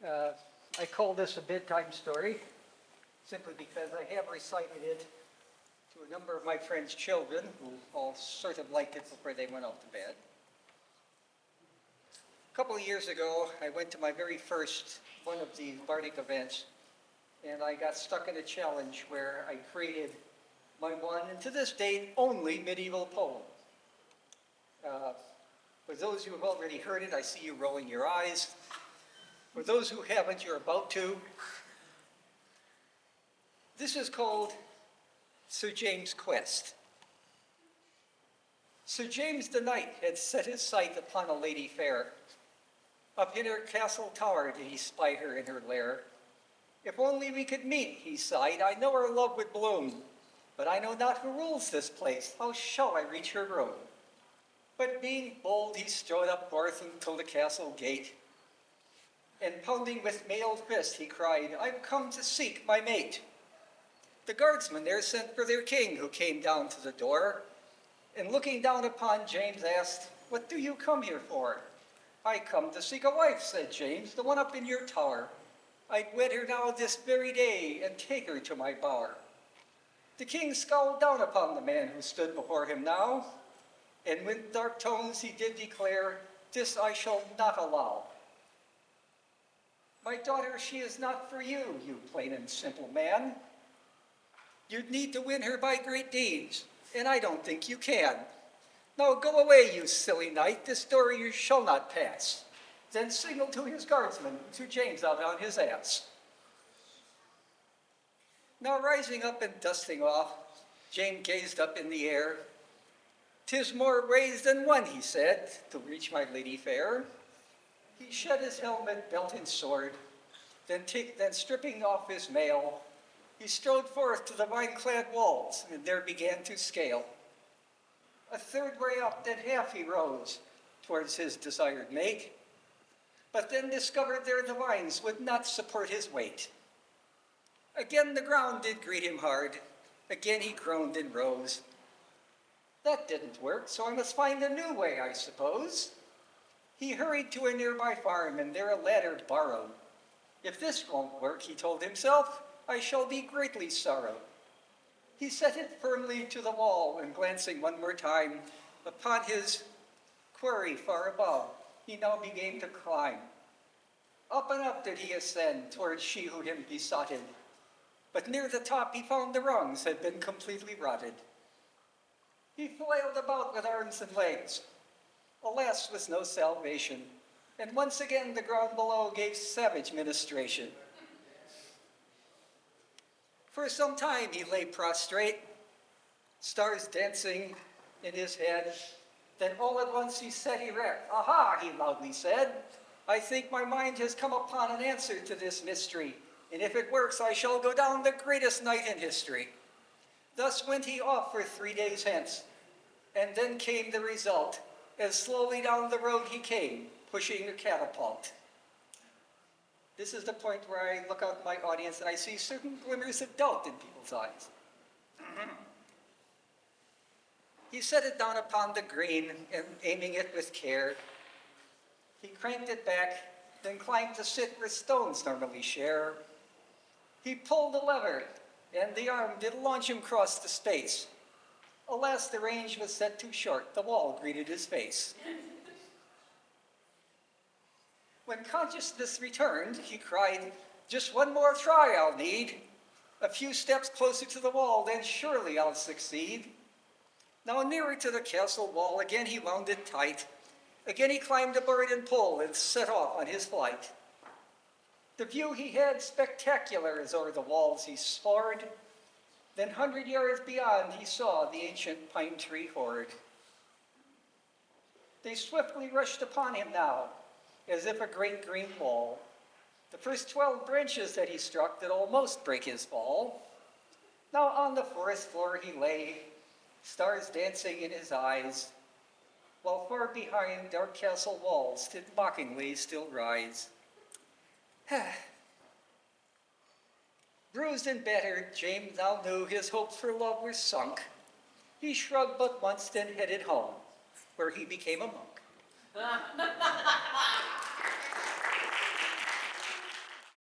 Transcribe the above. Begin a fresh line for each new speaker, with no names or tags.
I call this a bedtime story simply because I have recited it to a number of my friends' children who all sort of liked it before they went off to bed. A couple of years ago, I went to my very first one of these Bardic events, and I got stuck in a challenge where I created my one, and to this date, only medieval poem. For those who have already heard it, I see you rolling your eyes. For those who haven't, you're about to. This is called Sir James' Quest. Sir James the Knight had set his sight upon a lady fair. Up in her castle tower did he spy her in her lair. If only we could meet, he sighed, I know our love would bloom. But I know not who rules this place, how shall I reach her room? But being bold, he strode up forth until the castle gate. And pounding with mailed fist, he cried, I've come to seek my mate. The guardsmen there sent for their king, who came down to the door, and looking down upon James asked, what do you come here for? I come to seek a wife, said James, the one up in your tower. I'd wed her now this very day, and take her to my bower. The king scowled down upon the man who stood before him now, and with dark tones he did declare, this I shall not allow. My daughter, she is not for you, you plain and simple man. You'd need to win her by great deeds, and I don't think you can. Now go away, you silly knight, this door you shall not pass. Then signaled to his guardsmen, to James out on his ass. Now rising up and dusting off, James gazed up in the air. 'Tis more ways than one, he said, to reach my lady fair. He shed his helmet, belt, and sword, then stripping off his mail, he strode forth to the vine-clad walls, and there began to scale. A third way up, then half he rose, towards his desired mate, but then discovered there the vines would not support his weight. Again the ground did greet him hard, again he groaned and rose. That didn't work, so I must find a new way, I suppose. He hurried to a nearby farm, and there a ladder borrowed. If this won't work, he told himself, I shall be greatly sorrowed. He set it firmly to the wall, and glancing one more time upon his quarry far above, he now began to climb. Up and up did he ascend towards she who him besotted, but near the top he found the rungs had been completely rotted. He flailed about with arms and legs. Alas, was no salvation, and once again the ground below gave savage ministration. For some time he lay prostrate, stars dancing in his head. Then all at once he set erect. Aha, he loudly said, I think my mind has come upon an answer to this mystery, and if it works, I shall go down the greatest knight in history. Thus went he off for 3 days hence, and then came the result, as slowly down the road he came, pushing a catapult. This is the point where I look out at my audience and I see certain glimmers of doubt in people's eyes. He set it down upon the green, and aiming it with care, he cranked it back, then climbed to sit where stones normally share. He pulled the lever, and the arm did launch him across the space. Alas, the range was set too short, the wall greeted his face. When consciousness returned, he cried, just one more try I'll need. A few steps closer to the wall, then surely I'll succeed. Now nearer to the castle wall, again he wound it tight. Again he climbed aboard and pulled, and set off on his flight. The view he had spectacular as o'er the walls he soared. Then 100 yards beyond he saw the ancient pine tree horde. They swiftly rushed upon him now, as if a great green wall. The first 12 branches that he struck did almost break his fall. Now on the forest floor he lay, stars dancing in his eyes, while far behind dark castle walls did mockingly still rise. Bruised and battered, James now knew his hopes for love were sunk. He shrugged but once, then headed home, where he became a monk.